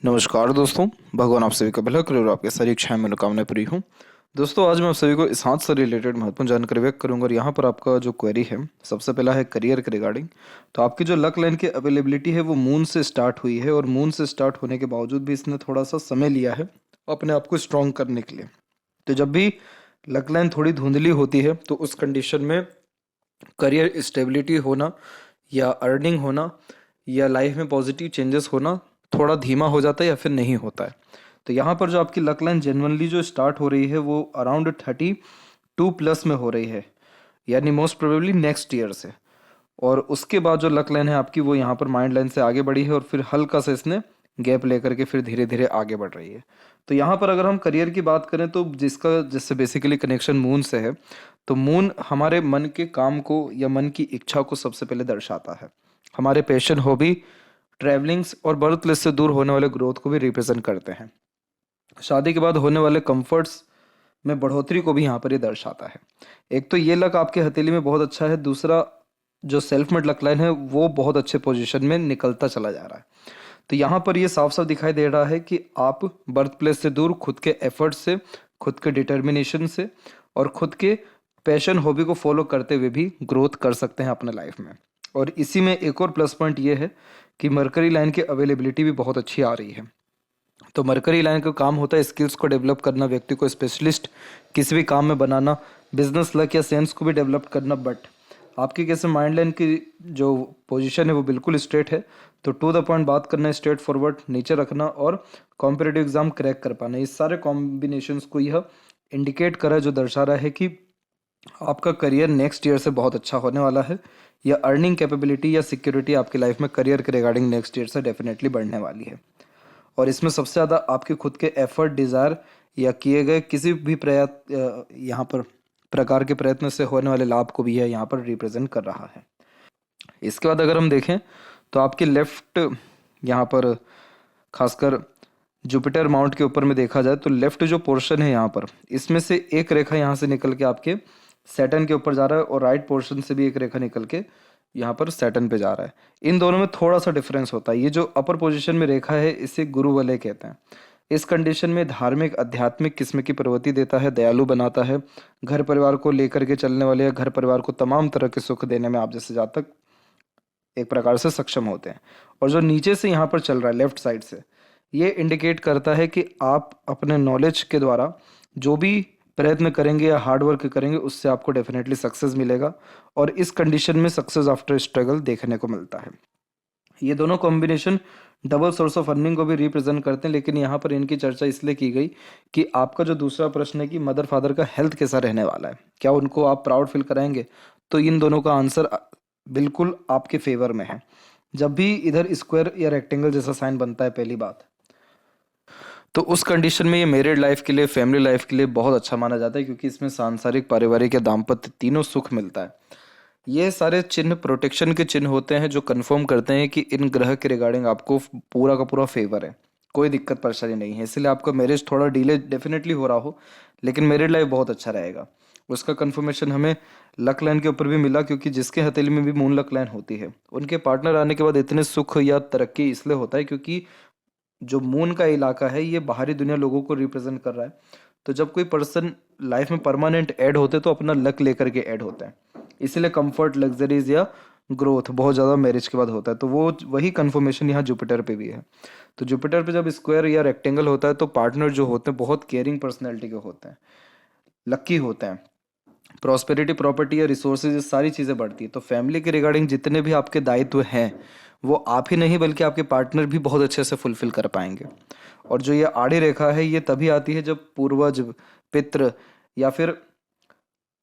नमस्कार दोस्तों। भगवान आप सभी का भला करे और आपके सारी इच्छाएं मनोकामनाएं पूरी हों। दोस्तों, आज मैं आप सभी को इस हाथ से रिलेटेड महत्वपूर्ण जानकारी व्यक्त करूंगा और यहाँ पर आपका जो क्वेरी है, सबसे पहला है करियर के रिगार्डिंग। तो आपकी जो लक लाइन की अवेलेबिलिटी है वो मून से स्टार्ट हुई है और मून से स्टार्ट होने के बावजूद भी इसने थोड़ा सा समय लिया है अपने आप को स्ट्रॉन्ग करने के लिए। तो जब भी लक लाइन थोड़ी धुंधली होती है तो उस कंडीशन में करियर स्टेबिलिटी होना या अर्निंग होना या लाइफ में पॉजिटिव चेंजेस होना थोड़ा धीमा हो जाता है या फिर नहीं होता है। तो यहाँ पर जो आपकी लक लाइन जेनवनली जो स्टार्ट हो रही है वो अराउंड 32+ में हो रही है, यानी मोस्ट प्रोबेबली नेक्स्ट ईयर से। और उसके बाद जो लक लाइन है आपकी वो यहाँ पर माइंड लाइन से आगे बढ़ी है और फिर हल्का सा इसने गैप लेकर के फिर धीरे धीरे आगे बढ़ रही है। तो यहाँ पर अगर हम करियर की बात करें तो जिसका जिससे बेसिकली कनेक्शन मून से है, तो मून हमारे मन के काम को या मन की इच्छा को सबसे पहले दर्शाता है। हमारे पैशन, हॉबी, ट्रैवलिंग्स और बर्थ प्लेस से दूर होने वाले ग्रोथ को भी रिप्रेजेंट करते हैं। शादी के बाद होने वाले कंफर्ट्स में बढ़ोतरी को भी यहाँ पर ये दर्शाता है। एक तो ये लक आपके हथेली में बहुत अच्छा है, दूसरा जो सेल्फ मेड लक लाइन है वो बहुत अच्छे पोजीशन में निकलता चला जा रहा है। तो यहाँ पर ये साफ साफ दिखाई दे रहा है कि आप बर्थ प्लेस से दूर खुद के एफर्ट से, खुद के डिटर्मिनेशन से और खुद के पैशन, हॉबी को फॉलो करते हुए भी ग्रोथ कर सकते हैं अपने लाइफ में। और इसी में एक और प्लस पॉइंट ये है कि मरकरी लाइन की अवेलेबिलिटी भी बहुत अच्छी आ रही है। तो मरकरी लाइन का काम होता है स्किल्स को डेवलप करना, व्यक्ति को स्पेशलिस्ट किसी भी काम में बनाना, बिजनेस लक या सेंस को भी डेवलप करना। बट आपकी कैसे माइंड लाइन की जो पोजीशन है वो बिल्कुल स्ट्रेट है। तो टू द पॉइंट बात करना, स्ट्रेट फॉरवर्ड नेचर रखना और कॉम्पिटेटिव एग्जाम क्रैक कर पाना, इस सारे कॉम्बिनेशंस को यह इंडिकेट करा है, जो दर्शा रहा है कि आपका करियर नेक्स्ट ईयर से बहुत अच्छा होने वाला है, या अर्निंग कैपेबिलिटी या सिक्योरिटी आपकी लाइफ में करियर के रिगार्डिंग नेक्स्ट ईयर से डेफिनेटली बढ़ने वाली है। और इसमें सबसे ज़्यादा आपके खुद के एफर्ट, डिज़ायर या किए गए किसी भी यहाँ पर प्रकार के प्रयत्न से होने वाले लाभ को भी यह यहाँ पर रिप्रेजेंट कर रहा है। इसके बाद अगर हम देखें तो आपके लेफ्ट यहाँ पर खासकर जुपिटर माउंट के ऊपर में देखा जाए तो लेफ्ट जो पोर्शन है यहाँ पर, इसमें से एक रेखा यहाँ से निकल के आपके सैटर्न के ऊपर जा रहा है और राइट पोर्शन से भी एक रेखा निकल के यहाँ पर सैटर्न पे जा रहा है। इन दोनों में थोड़ा सा डिफरेंस होता है। ये जो अपर पोजीशन में रेखा है इसे गुरु वलय कहते हैं। इस कंडीशन में धार्मिक, आध्यात्मिक किस्म की प्रवृत्ति देता है, दयालु बनाता है, घर परिवार को लेकर के चलने वाले या घर परिवार को तमाम तरह के सुख देने में आप जैसे जातक एक प्रकार से सक्षम होते हैं। और जो नीचे से यहाँ पर चल रहा है लेफ्ट साइड से, ये इंडिकेट करता है कि आप अपने नॉलेज के द्वारा जो भी प्रयत्न करेंगे या हार्ड वर्क करेंगे उससे आपको डेफिनेटली सक्सेस मिलेगा। और इस कंडीशन में सक्सेस आफ्टर स्ट्रगल देखने को मिलता है। ये दोनों combination double source of earning को भी रिप्रेजेंट करते हैं, लेकिन यहाँ पर इनकी चर्चा इसलिए की गई कि आपका जो दूसरा प्रश्न है कि मदर फादर का हेल्थ कैसा रहने वाला है, क्या उनको आप प्राउड फील कराएंगे, तो इन दोनों का आंसर बिल्कुल आपके फेवर में है। जब भी इधर स्क्वायर या रेक्टेंगल जैसा साइन बनता है, पहली बात तो उस कंडीशन में ये मैरिड लाइफ के लिए, फैमिली लाइफ के लिए बहुत अच्छा माना जाता है, क्योंकि इसमें सांसारिक, पारिवारिक या दाम्पत्य तीनों सुख मिलता है। ये सारे चिन्ह प्रोटेक्शन के चिन्ह होते हैं जो कंफर्म करते हैं कि इन ग्रह के रिगार्डिंग आपको पूरा का पूरा फेवर है, कोई दिक्कत परेशानी नहीं है। इसलिए आपका मैरिज थोड़ा डिले डेफिनेटली हो रहा हो, लेकिन मैरिड लाइफ बहुत अच्छा रहेगा। उसका कंफर्मेशन हमें लक लाइन के ऊपर भी मिला, क्योंकि जिसके हथेली में भी मून लक लाइन होती है उनके पार्टनर आने के बाद इतने सुख या तरक्की इसलिए होता है क्योंकि जो मून का इलाका है ये बाहरी दुनिया लोगों को रिप्रेजेंट कर रहा है। तो जब कोई पर्सन लाइफ में परमानेंट ऐड होते हैं तो अपना लक लेकर के ऐड होते हैं। इसीलिए कंफर्ट, लग्जरीज या ग्रोथ बहुत ज़्यादा मैरिज के बाद होता है। तो वो वही कंफर्मेशन यहाँ जुपिटर पे भी है। तो जुपिटर पे जब स्क्वायर या रेक्टेंगल होता है तो पार्टनर जो होते हैं बहुत केयरिंग पर्सनैलिटी के होते हैं, लक्की होते हैं। प्रॉस्पेरिटी, प्रॉपर्टी या रिसोर्सेज, ये सारी चीज़ें बढ़ती है। तो फैमिली के रिगार्डिंग जितने भी आपके दायित्व हैं वो आप ही नहीं बल्कि आपके पार्टनर भी बहुत अच्छे से फुलफिल कर पाएंगे। और जो ये आड़ी रेखा है ये तभी आती है जब पूर्वज, पितृ या फिर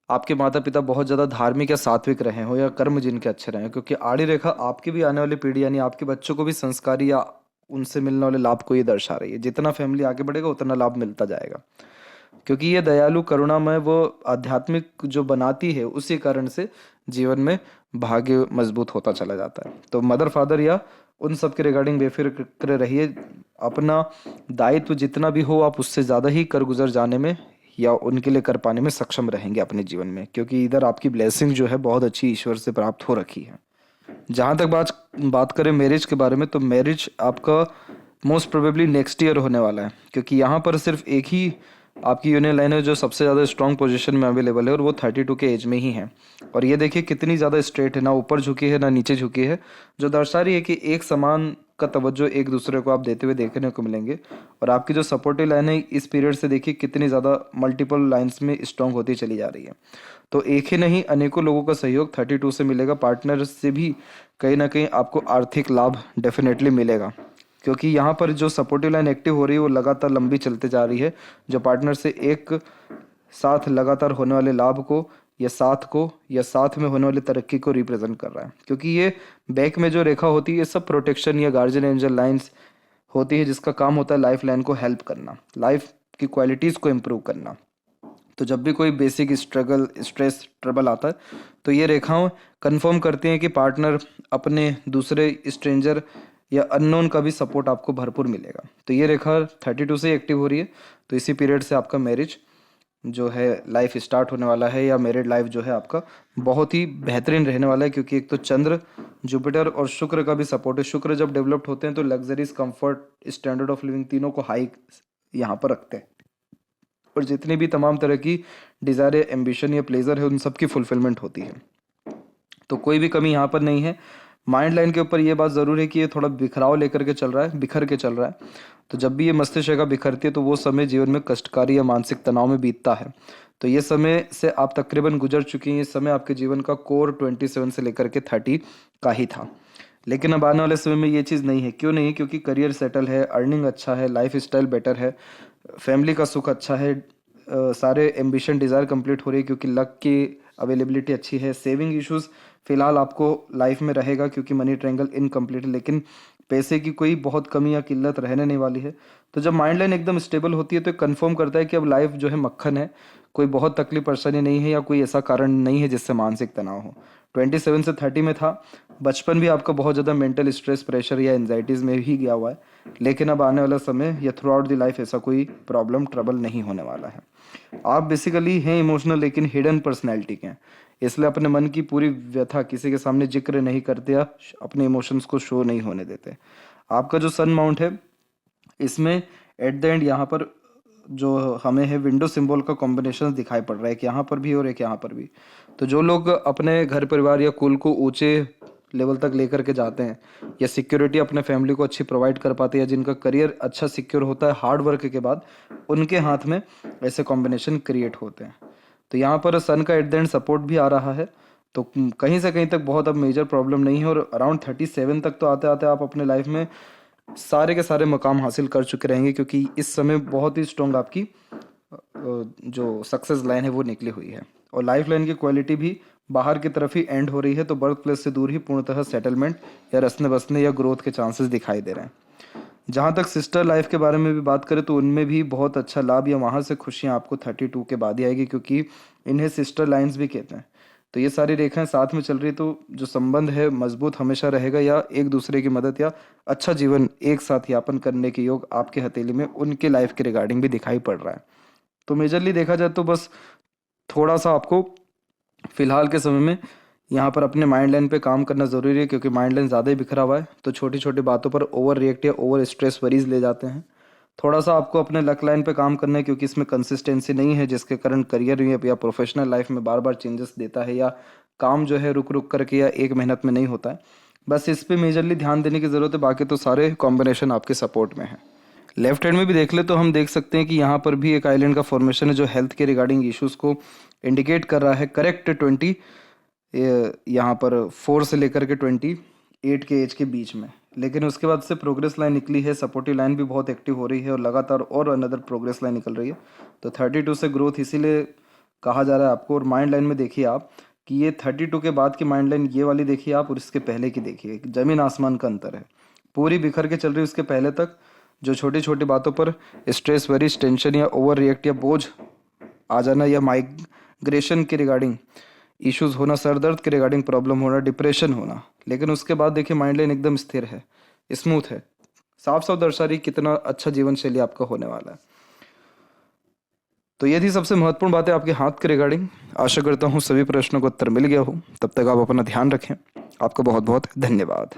आपके माता पिता बहुत ज़्यादा धार्मिक या सात्विक रहे हो या कर्म जिनके अच्छे रहे, क्योंकि आड़ी रेखा आपकी भी आने वाली पीढ़ी यानी आपके बच्चों को भी संस्कारी या उनसे मिलने वाले लाभ को ये दर्शा रही है। जितना फैमिली आगे बढ़ेगा उतना लाभ मिलता जाएगा, क्योंकि ये दयालु, करुणामय, वो आध्यात्मिक जो बनाती है उसी कारण से जीवन में भाग्य मजबूत होता चला जाता है। तो मदर फादर या उन सब के रिगार्डिंग बेफिक्र रहिए। अपना दायित्व जितना भी हो आप उससे ज़्यादा ही कर गुजर जाने में या उनके लिए कर पाने में सक्षम रहेंगे अपने जीवन में, क्योंकि इधर आपकी ब्लेसिंग जो है बहुत अच्छी ईश्वर से प्राप्त हो रखी है। जहाँ तक बात बात करें मैरिज के बारे में, तो मैरिज आपका मोस्ट प्रोबेबली नेक्स्ट ईयर होने वाला है, क्योंकि यहाँ पर सिर्फ एक ही आपकी यूनियन लाइन है जो सबसे ज़्यादा स्ट्रॉन्ग पोजीशन में अवेलेबल है, और वो 32 के एज में ही है। और ये देखिए कितनी ज़्यादा स्ट्रेट है, ना ऊपर झुकी है ना नीचे झुकी है, जो दर्शा रही है कि एक समान का तवज्जो एक दूसरे को आप देते हुए देखने को मिलेंगे। और आपकी जो सपोर्टिव लाइन है इस पीरियड से देखिए कितनी ज़्यादा मल्टीपल लाइन्स में स्ट्रॉन्ग होती चली जा रही है। तो एक ही नहीं, अनेकों लोगों का सहयोग 32 से मिलेगा। पार्टनर से भी कहीं ना कहीं आपको आर्थिक लाभ डेफिनेटली मिलेगा, क्योंकि यहाँ पर जो सपोर्टिव लाइन एक्टिव हो रही है वो लगातार लंबी चलते जा रही है, जो पार्टनर से एक साथ लगातार होने वाले लाभ को या साथ में होने वाली तरक्की को रिप्रेजेंट कर रहा है। क्योंकि ये बैक में जो रेखा होती है ये सब प्रोटेक्शन या गार्जियन एंजल लाइंस होती है, जिसका काम होता है लाइफ लाइन को हेल्प करना, लाइफ की क्वालिटीज़ को इम्प्रूव करना। तो जब भी कोई बेसिक स्ट्रगल, स्ट्रेस, ट्रबल आता है तो ये रेखाएं कंफर्म करती हैं कि पार्टनर अपने दूसरे स्ट्रेंजर या अननोन का भी सपोर्ट आपको भरपूर मिलेगा। तो ये रेखा 32 से एक्टिव हो रही है, तो इसी पीरियड से आपका मैरिज जो है लाइफ स्टार्ट होने वाला है, या मैरिड लाइफ जो है आपका बहुत ही बेहतरीन रहने वाला है। क्योंकि एक तो चंद्र, जुपिटर और शुक्र का भी सपोर्ट है। शुक्र जब डेवलप्ड होते हैं तो luxuries, comfort, standard of living तीनों को हाई यहाँ पर रखते हैं, और जितनी भी तमाम तरह की डिज़ायर, एम्बिशन या प्लेजर है उन सब की फुलफिलमेंट होती है। तो कोई भी कमी यहाँ पर नहीं है। माइंड लाइन के ऊपर ये बात ज़रूर है कि ये थोड़ा बिखराव लेकर के चल रहा है, बिखर के चल रहा है। तो जब भी ये मस्तिष्क रेखा बिखरती है तो वो समय जीवन में कष्टकारी या मानसिक तनाव में बीतता है। तो ये समय से आप तकरीबन गुजर चुकी हैं। ये समय आपके जीवन का कोर 27 से लेकर के 30 का ही था, लेकिन अब आने वाले समय में ये चीज़ नहीं है। क्यों नहीं? क्योंकि करियर सेटल है, अर्निंग अच्छा है, लाइफ स्टाइल बेटर है, फैमिली का सुख अच्छा है, सारे एम्बिशन, डिज़ायर कंप्लीट हो रही है क्योंकि लक की अवेलेबिलिटी अच्छी है। सेविंग इश्यूज फिलहाल आपको लाइफ में रहेगा क्योंकि मनी ट्रायंगल इनकम्प्लीट है, लेकिन पैसे की कोई बहुत कमी या किल्लत रहने नहीं वाली है। तो जब माइंड लाइन एकदम स्टेबल होती है तो कंफर्म करता है कि अब लाइफ जो है मक्खन है, कोई बहुत तकलीफ परेशानी नहीं है या कोई ऐसा कारण नहीं है जिससे मानसिक तनाव हो। 27 से 30 में था, बचपन भी आपका बहुत ज़्यादा मेंटल स्ट्रेस, प्रेशर या एंजाइटीज़ में ही गया हुआ है, लेकिन अब आने वाला समय या थ्रू आउट द लाइफ ऐसा कोई प्रॉब्लम, ट्रबल नहीं होने वाला है। आप बेसिकली हैं इमोशनल लेकिन हिडन पर्सनैलिटी के हैं, इसलिए अपने मन की पूरी व्यथा किसी के सामने जिक्र नहीं करते या अपने इमोशंस को शो नहीं होने देते। आपका जो सन माउंट है इसमें एट द एंड यहाँ पर जो हमें है विंडो सिंबल का कॉम्बिनेशन दिखाई पड़ रहा है, एक यहाँ पर भी और एक यहाँ पर भी। तो जो लोग अपने घर परिवार या कुल को ऊंचे लेवल तक लेकर के जाते हैं या सिक्योरिटी अपने फैमिली को अच्छी प्रोवाइड कर पाते हैं या जिनका करियर अच्छा सिक्योर होता है हार्ड वर्क के बाद, उनके हाथ में ऐसे कॉम्बिनेशन क्रिएट होते हैं। तो यहाँ पर सन का एट द एंड सपोर्ट भी आ रहा है, तो कहीं से कहीं तक बहुत अब मेजर प्रॉब्लम नहीं है। और अराउंड 37 तक तो आते आते आप अपने लाइफ में सारे के सारे मकाम हासिल कर चुके रहेंगे, क्योंकि इस समय बहुत ही स्ट्रॉन्ग आपकी जो सक्सेस लाइन है वो निकली हुई है। और लाइफ लाइन की क्वालिटी भी बाहर की तरफ ही एंड हो रही है, तो बर्थ प्लेस से दूर ही पूर्णतः सेटलमेंट या रसने बसने या ग्रोथ के चांसेस दिखाई दे रहे हैं। जहाँ तक सिस्टर लाइफ के बारे में भी बात करें तो उनमें भी बहुत अच्छा लाभ या वहाँ से खुशियाँ आपको 32 के बाद ही आएगी, क्योंकि इन्हें सिस्टर लाइन्स भी कहते हैं। तो ये सारी रेखाएं साथ में चल रही, तो जो संबंध है मजबूत हमेशा रहेगा, या एक दूसरे की मदद या अच्छा जीवन एक साथ यापन करने के योग आपके हथेली में उनके लाइफ के रिगार्डिंग भी दिखाई पड़ रहा है। तो मेजरली देखा जाए तो बस थोड़ा सा आपको फिलहाल के समय में यहाँ पर अपने माइंड लाइन पे काम करना ज़रूरी है, क्योंकि माइंड लाइन ज़्यादा ही बिखरा हुआ है, तो छोटी छोटी बातों पर ओवर रिएक्ट या ओवर स्ट्रेस वरीज ले जाते हैं। थोड़ा सा आपको अपने लक लाइन पे काम करना है, क्योंकि इसमें कंसिस्टेंसी नहीं है, जिसके कारण करियर या प्रोफेशनल लाइफ में बार बार चेंजेस देता है, या काम जो है रुक रुक करके या एक मेहनत में नहीं होता है। बस इस पे मेजरली ध्यान देने की ज़रूरत है, बाकी तो सारे कॉम्बिनेशन आपके सपोर्ट में है। लेफ्ट हैंड में भी देख ले तो हम देख सकते हैं कि यहाँ पर भी एक आइलैंड का फॉर्मेशन है जो हेल्थ के रिगार्डिंग इश्यूज को इंडिकेट कर रहा है। करेक्ट 20 यहाँ पर 4 से लेकर के 28 के एज के बीच में, लेकिन उसके बाद से प्रोग्रेस लाइन निकली है, सपोर्टिव लाइन भी बहुत एक्टिव हो रही है और लगातार और अनदर प्रोग्रेस लाइन निकल रही है। तो 32 से ग्रोथ इसीलिए कहा जा रहा है आपको। और माइंड लाइन में देखिए आप कि ये 32 के बाद की माइंड लाइन ये वाली देखिए आप, और इसके पहले की देखिए, जमीन आसमान का अंतर है। पूरी बिखर के चल रही है, उसके पहले तक जो छोटी छोटी बातों पर स्ट्रेस, वरीज, टेंशन या ओवर रिएक्ट या बोझ आ जाना या माइग्रेशन के रिगार्डिंग इश्यूज होना, सर दर्द के रिगार्डिंग प्रॉब्लम होना, डिप्रेशन होना, लेकिन उसके बाद देखिए माइंड लाइन एकदम स्थिर है, स्मूथ है, साफ साफ दर्शा रही कितना अच्छा जीवन शैली आपका होने वाला है। तो ये थी सबसे महत्वपूर्ण बातें आपके हाथ के रिगार्डिंग। आशा करता हूँ सभी प्रश्नों का उत्तर मिल गया हो। तब तक आप अपना ध्यान रखें। आपका बहुत बहुत धन्यवाद।